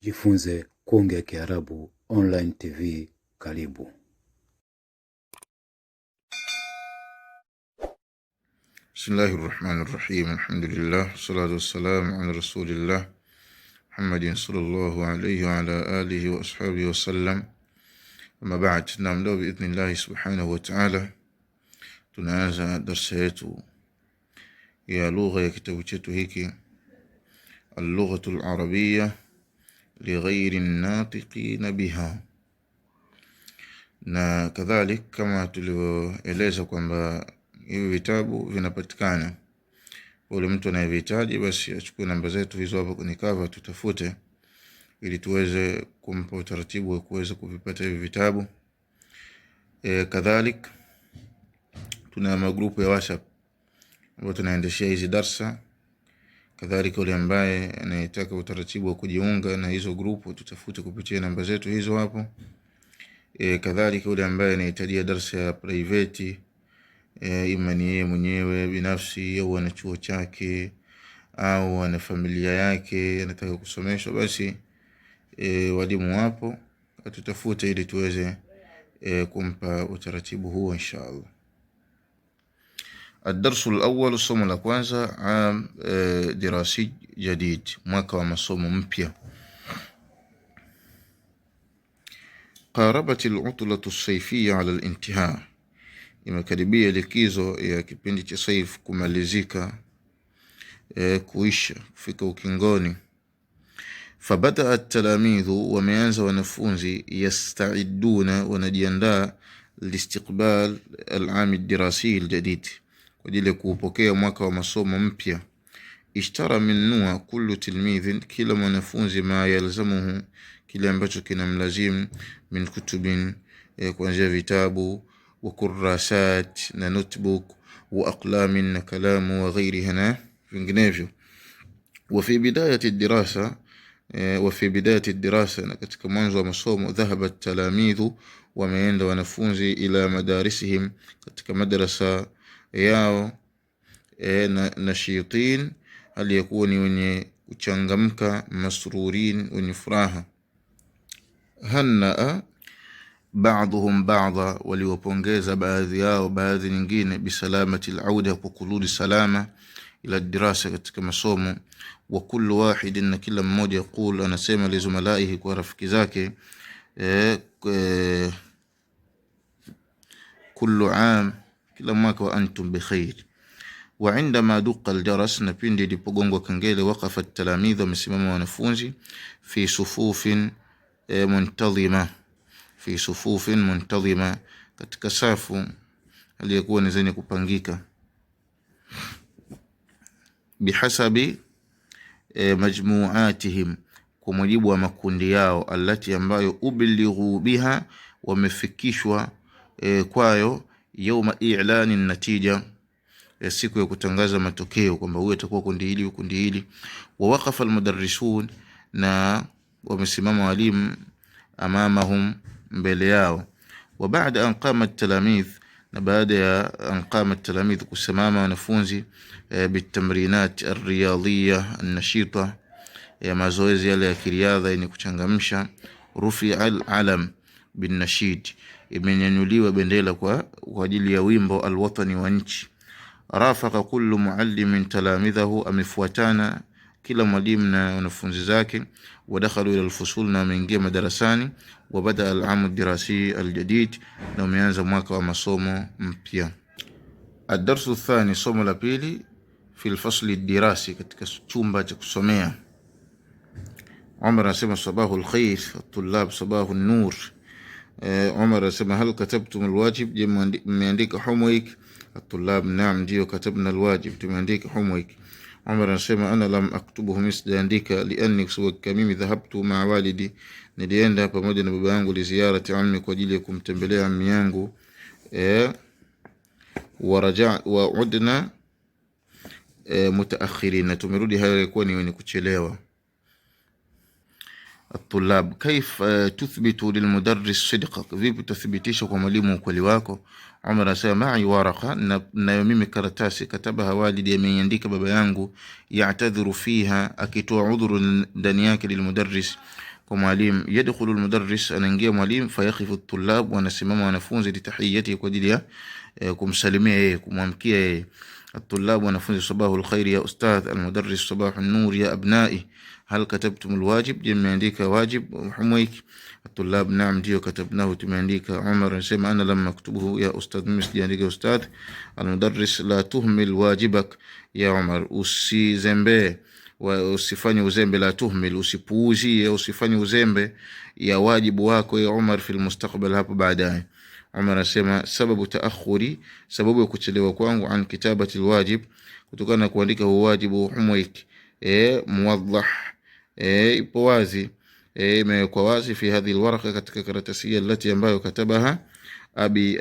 Jifunze kuongea Kiarabu online TV. Karibu. Bismillahirrahmanirrahim. Alhamdulillah, salatu wassalamu ala rasulillah Muhammadin sallallahu alayhi wa ala alihi wa ashabihi wa sallam. Amma ba'd, naam, leo biidhnillahi subhanahu wa ta'ala tunaanza darsa yetu ya lugha ya kitabu chetu hiki al-lughatu al-arabiyya lighairi an-natiqina biha. Na kadhalik kama tulivyoeleza kwamba hivi vitabu vinapatikana, ule mtu anayehitaji basi achukue namba zetu hizo hapo kwenye cover, tutafute ili tuweze kumpa utaratibu wa kuweza kuvipata hivi vitabu. Kadhalik tuna magrupu ya WhatsApp ambapo tunaendeshia hizi darsa. Kadhalika yule ambaye anayetaka utaratibu wa kujiunga na hizo grupu tutafute kupitia namba zetu hizo hapo. Kadhalika yule ambaye anahitaji darsa ya private, ima ni yeye mwenyewe binafsi au ana chuo chake au ana familia yake anataka kusomeshwa, basi walimu wapo, tutafute ili tuweze kumpa utaratibu huo inshallah. الدرس الأول somo la kwanza عام دراسي جديد, mwaka wa masomo mpya. قاربت العطلة الصيفية على الانتهاء, imekaribia likizo ya kipindi cha saif kumalizika, kuisha, kufika ukingoni. فبدأ التلاميذ, wameanza wanafunzi, يستعدون, wanajiandaa, لاستقبال العام الدراسي الجديد, kwa ajili ya kuupokea mwaka wa masomo mpya. Ishtara minua kullu tilmidhin, kila mwanafunzi, ma yalzamuhu, kile ambacho kinamlazimu, min kutubin, kuanzia vitabu, wa kurasat, na notebook, wa aqlamin, na kalamu, wa ghairiha, na vinginevyo. Wa fi bidayati dirasa, na katika mwanzo wa masomo, dhahaba talamidhu, wameenda wanafunzi, ila madarisihim, katika madrasa yao, nashitin, hali yakuwa ni wenye kuchangamka, masrurin, wenye furaha. Hannaa ba'dhum ba'dha, waliwapongeza baadhi yao baadhi nyingine, bisalamati al-auda, kwa kurudi salama, ila dirasa, katika masomo. Wa kullu wahidin, na kila mmoja, yaqul, anasema, lizumalaihi, kwa rafiki zake, kullu aam, kila mwaka, wa antum bikhair. Wa indama duqa aljaras, na pindi ilipogongwa kengele, waqafa at-talamidh, wamesimama wanafunzi, fi sufufin muntazima, katika safu aliyokuwa ni zenye kupangika. Bihasabi majmu'atihim, kwa mujibu wa makundi yao, allati, ambayo, ubilighu biha, wamefikishwa kwayo, yawma i'lani natija, siku ya kutangaza matokeo, kwamba huyu atakuwa kundi hili. Wa waqafa almudarrisun, na wamesimama walimu, amamahum, mbele yao. Wa ba'da an qama at-talamidh, na baada ya an qama at-talamidh, kusimama wanafunzi, bitamrinat ar-riyadiyya an-nashita, ya mazoezi yale ya kiriadha yenye kuchangamsha. Rufi'a al-alam bin-nashid, imenyanyuliwa bendera kwa ajili ya wimbo al-watani wa nchi. Rafaqa kullu muallimin talamidhahu, amefuatana kila mwalimu na wanafunzi zake. Wadakhalu ila al-fusul, na wameingia madarasani. Wabada al-aam ad-dirasi al-jadid, na umeanza mwaka wa masomo mpya. Ad-darsu ath-thani, somo la pili, fi al-fasli ad-dirasi, katika chumba cha kusomea. Umar anasema, sabahul khair, at-tullab sabahun nur. Umar anasema, hal katabtum al-wajib, je, mmeandika homework? At-tullab, naam, ndio, katabna al-wajib, tumeandika homework. Umar anasema, ana lam aktubuhu, misdaandika, lianni, kusubaka mimi, dhahabtu ma'a walidi, nilienda pamoja na baba yangu, li ziyarati ammi, kwa ajili ya kumtembelea ammi yangu. Wa udna mutaakhirin, tumerudi hali ilikuwa ni wenye kuchelewa. At-tullab, kaif tuthbitu lilmudarris sidqa, vipi tuthibitisha kwa mwalimu ukweli wako? Umar anasema, ma'i waraqa, na mimi karatasi, katabaha walidi, ameandika baba yangu, ya'tadhiru fiha, akitoa udhuru ndani yake, lilmudarris, kwa mwalimu. Yadkhulu almudarris, anaingia mwalimu. Fayakhifu at-tullab, wanasimama wanafunzi. Litahiyati, kwa ajili ya kumsalimia yeye, kumwamkia yeye. At-tullab, wanafunzi. Sabahul khair ya ustadh. Almudarris, sabahun nur ya abnai. Hal katabtum alwajib, je mmeandika wajib homework? At-tullab, naam, ndio katabnahu, tumeandika. Umar anasema ana lam maktubuhu ya ustadh, mimi sijaandika ustadh. Almudarris, la tuhmil wajibak ya Umar, usizembe usifanye uzembe. La tuhmil, usipuuzie, usifanye uzembe ya wajibu wako ya Umar, fil mustaqbal, hapo baadaye. Umar anasema sababu taakhuri, sababu ya kuchelewa kwangu, an kitabati alwajib, kutokana na kuandika huo wajibu homework, muwaddah, ipo wazi, imewekwa wazi, fi hadhihi alwarqa, katika karatasi allati ambayo katabaha abi